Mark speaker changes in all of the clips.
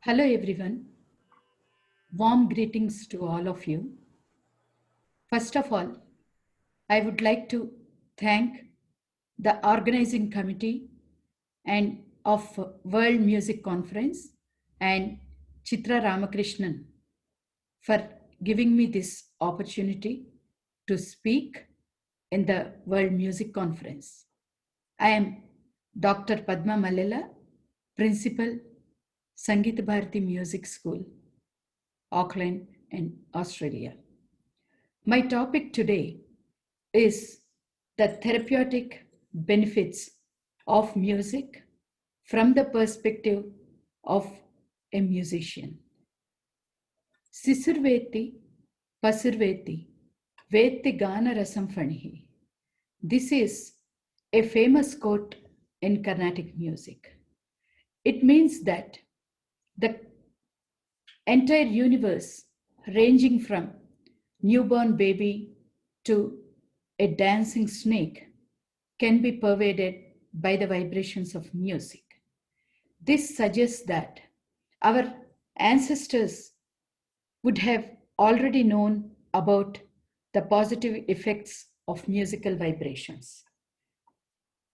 Speaker 1: Hello, everyone. Warm greetings to all of you. First of all, I would like to thank the organizing committee and of World Music Conference and Chitra Ramakrishnan for giving me this opportunity to speak in the World Music Conference. I am Dr. Padma Mallela, Principal, Sangeeth Bharathi Music School, Auckland, and Australia. My topic today is the therapeutic benefits of music from the perspective of a musician. Sisurveti, Pasurveti, Veti Gana Rasam Fanihi. This is a famous quote in Carnatic music. It means that the entire universe, ranging from newborn baby to a dancing snake, can be pervaded by the vibrations of music. This suggests that our ancestors would have already known about the positive effects of musical vibrations.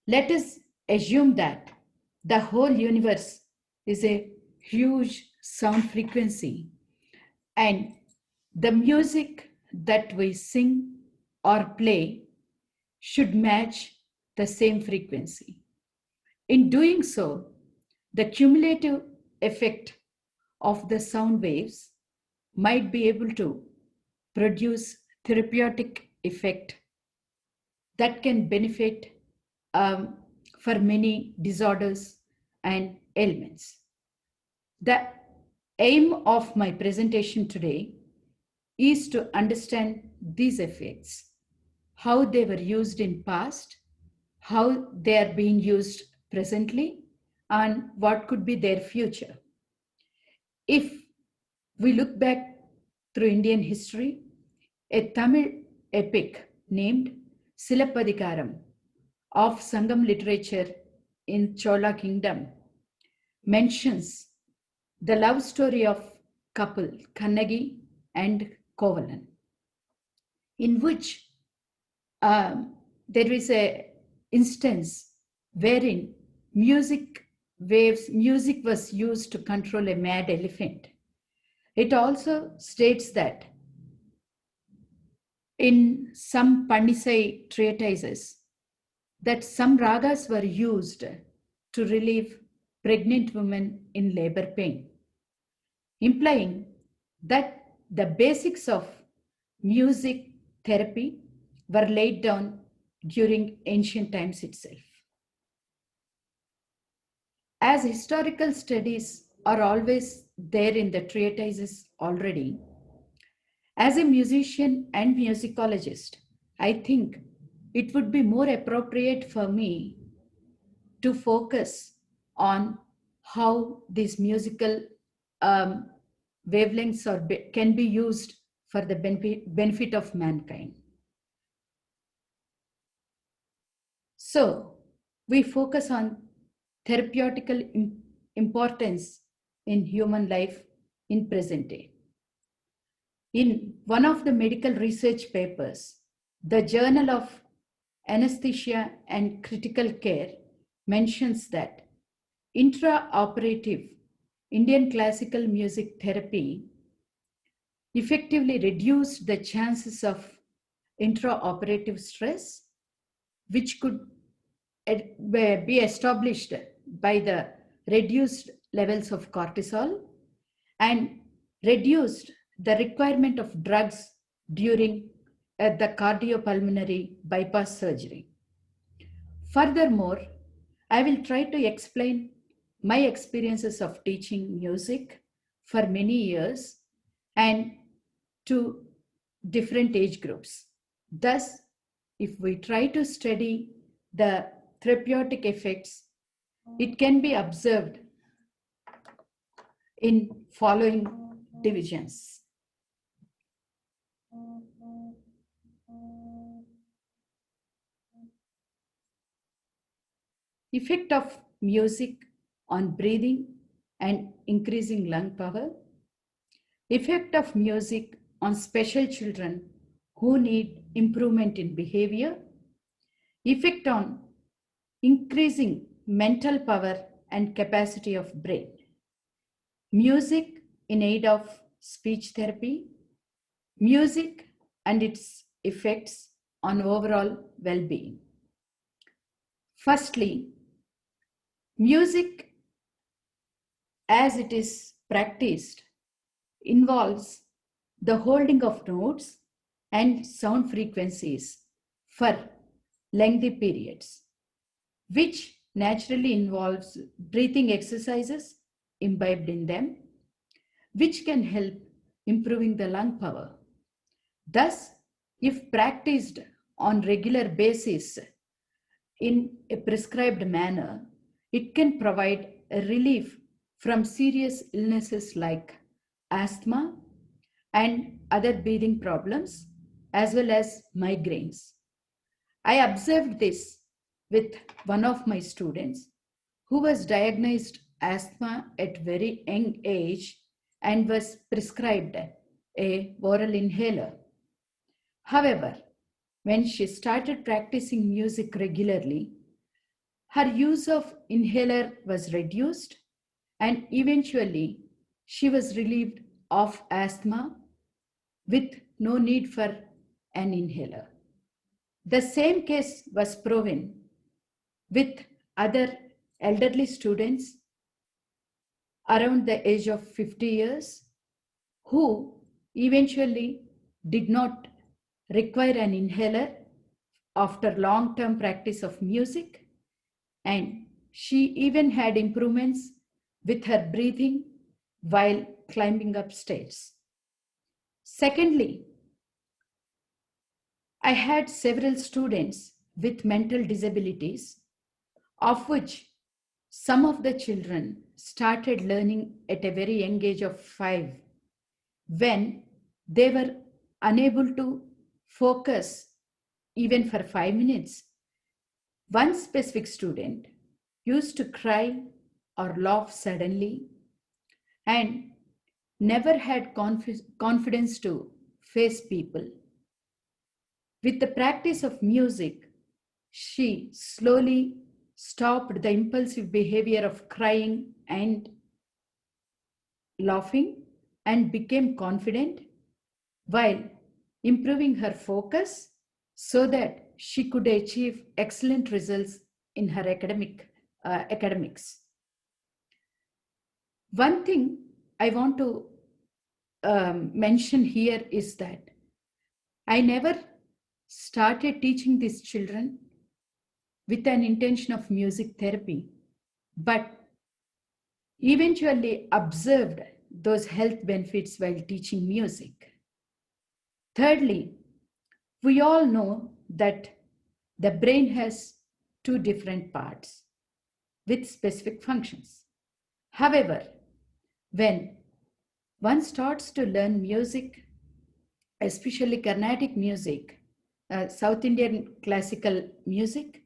Speaker 1: Let us assume that the whole universe is a huge sound frequency, and the music that we sing or play should match the same frequency. In doing so, the cumulative effect of the sound waves might be able to produce therapeutic effect that can benefit for many disorders and ailments. The aim of my presentation today is to understand these effects, how they were used in past, how they are being used presently, and what could be their future. If we look back through Indian history, a Tamil epic named Silappatikaram of Sangam literature in Chola kingdom mentions the love story of couple Kannagi and Kovalan, in which there is a instance wherein music was used to control a mad elephant. It also states that in some Pandisai treatises that some ragas were used to relieve pregnant women in labor pain, implying that the basics of music therapy were laid down during ancient times itself. As historical studies are always there in the treatises already, as a musician and musicologist, I think it would be more appropriate for me to focus on how these musical wavelengths can be used for the benefit of mankind. So we focus on therapeutical importance in human life in present day. In one of the medical research papers, the Journal of Anesthesia and Critical Care mentions that intraoperative Indian classical music therapy effectively reduced the chances of intraoperative stress, which could be established by the reduced levels of cortisol and reduced the requirement of drugs during the cardiopulmonary bypass surgery. Furthermore, I will try to explain my experiences of teaching music for many years and to different age groups. Thus, if we try to study the therapeutic effects, it can be observed in following divisions. Effect of music on breathing and increasing lung power. Effect of music on special children who need improvement in behavior. Effect on increasing mental power and capacity of brain. Music in aid of speech therapy. Music and its effects on overall well-being. Firstly, music as it is practiced involves the holding of notes and sound frequencies for lengthy periods, which naturally involves breathing exercises imbibed in them, which can help improving the lung power. Thus, if practiced on regular basis in a prescribed manner, it can provide a relief from serious illnesses like asthma and other breathing problems, as well as migraines. I observed this with one of my students who was diagnosed asthma at very young age and was prescribed a oral inhaler. However, when she started practicing music regularly, her use of inhaler was reduced and eventually she was relieved of asthma with no need for an inhaler. The same case was proven with other elderly students around the age of 50 years who eventually did not require an inhaler after long-term practice of music, and she even had improvements with her breathing while climbing up stairs. Secondly, I had several students with mental disabilities, of which some of the children started learning at a very young age of 5 when they were unable to focus even for 5 minutes. One specific student used to cry or laugh suddenly and never had confidence to face people. With the practice of music, she slowly stopped the impulsive behavior of crying and laughing and became confident while improving her focus so that she could achieve excellent results in her academics. One thing I want to mention here is that I never started teaching these children with an intention of music therapy, but eventually observed those health benefits while teaching music. Thirdly, we all know that the brain has two different parts with specific functions. However, when one starts to learn music, especially Carnatic music, South Indian classical music,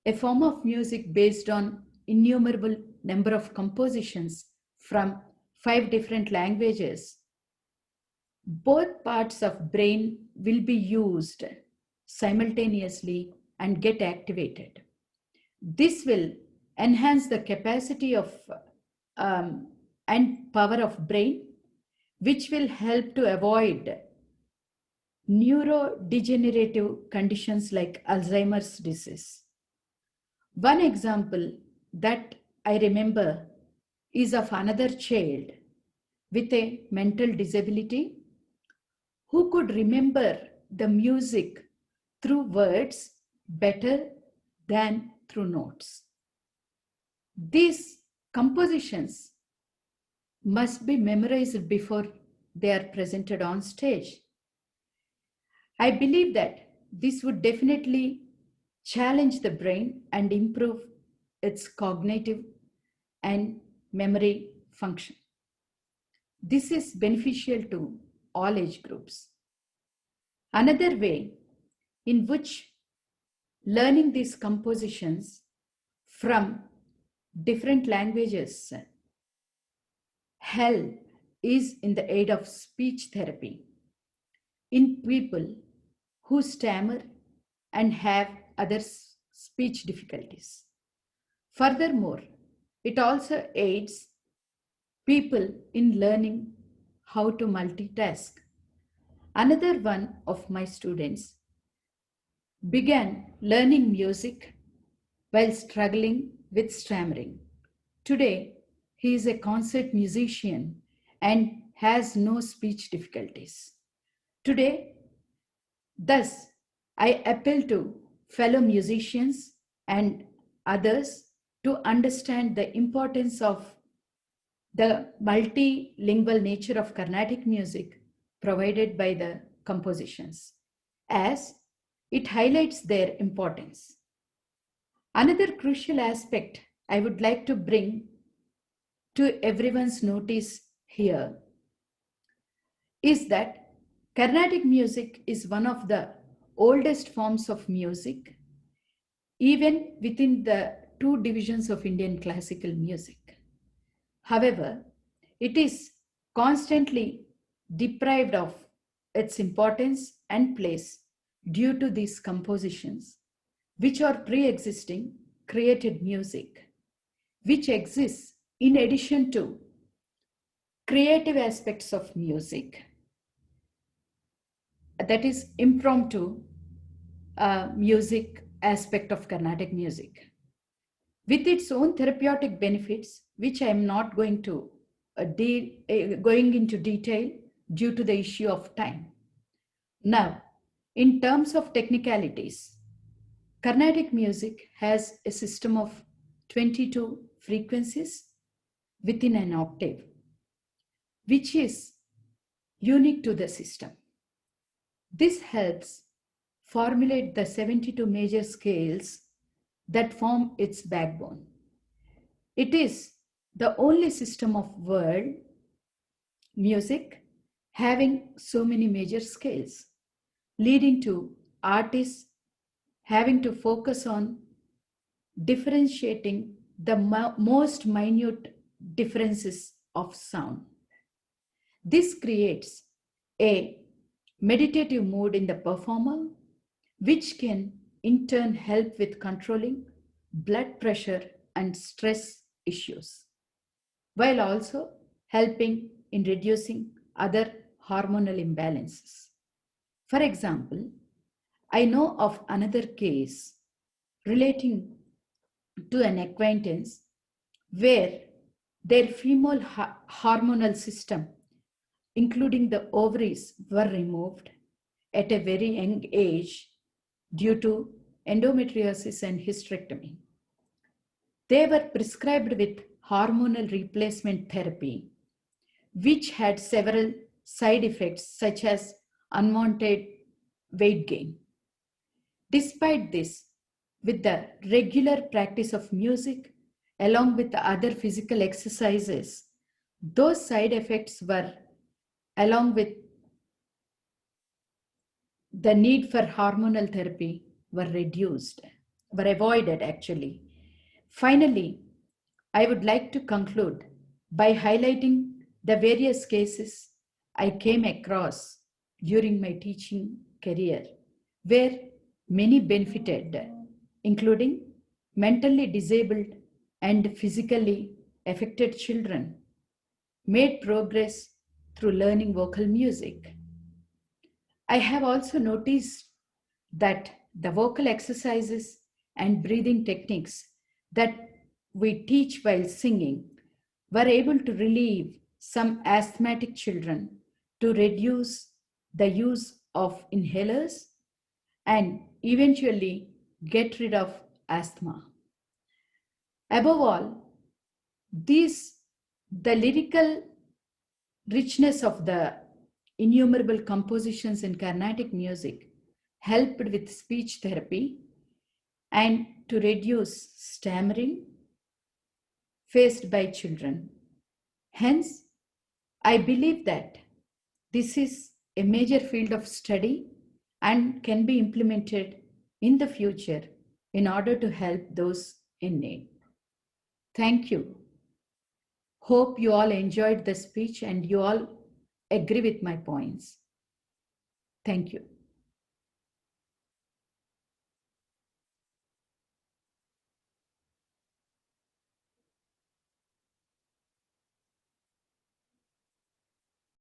Speaker 1: a form of music based on innumerable number of compositions from 5 different languages, both parts of brain will be used simultaneously and get activated. This will enhance the capacity of and power of brain, which will help to avoid neurodegenerative conditions like Alzheimer's disease. One example that I remember is of another child with a mental disability who could remember the music through words better than through notes. These compositions must be memorized before they are presented on stage. I believe that this would definitely challenge the brain and improve its cognitive and memory function. This is beneficial to all age groups. Another way in which learning these compositions from different languages help is in the aid of speech therapy in people who stammer and have other speech difficulties. Furthermore, it also aids people in learning how to multitask. Another one of my students began learning music while struggling with stammering. Today, he is a concert musician and has no speech difficulties. Today, thus, I appeal to fellow musicians and others to understand the importance of the multilingual nature of Carnatic music provided by the compositions, as it highlights their importance. Another crucial aspect I would like to bring to everyone's notice here is that Carnatic music is one of the oldest forms of music, even within the two divisions of Indian classical music. However, it is constantly deprived of its importance and place due to these compositions, which are pre existing created music, which exists in addition to creative aspects of music, that is, impromptu music aspect of Carnatic music, with its own therapeutic benefits, which I am not going to going into detail due to the issue of time. Now, in terms of technicalities, Carnatic music has a system of 22 frequencies within an octave, which is unique to the system. This helps formulate the 72 major scales that form its backbone. It is the only system of world music having so many major scales, leading to artists having to focus on differentiating the most minute differences of sound. This creates a meditative mood in the performer, which can in turn help with controlling blood pressure and stress issues, while also helping in reducing other hormonal imbalances. For example, I know of another case relating to an acquaintance where their female hormonal system, including the ovaries, were removed at a very young age due to endometriosis and hysterectomy. They were prescribed with hormonal replacement therapy, which had several side effects such as unwanted weight gain. Despite this, with the regular practice of music along with the other physical exercises, those side effects were, along with the need for hormonal therapy, were avoided actually. Finally, I would like to conclude by highlighting the various cases I came across during my teaching career where many benefited, including mentally disabled and physically affected children, made progress through learning vocal music. I have also noticed that the vocal exercises and breathing techniques that we teach while singing were able to relieve some asthmatic children to reduce the use of inhalers and eventually get rid of asthma. Above all, the lyrical richness of the innumerable compositions in Carnatic music helped with speech therapy and to reduce stammering faced by children. Hence, I believe that this is a major field of study and can be implemented in the future in order to help those in need. Thank you. Hope you all enjoyed the speech and you all agree with my points. Thank you.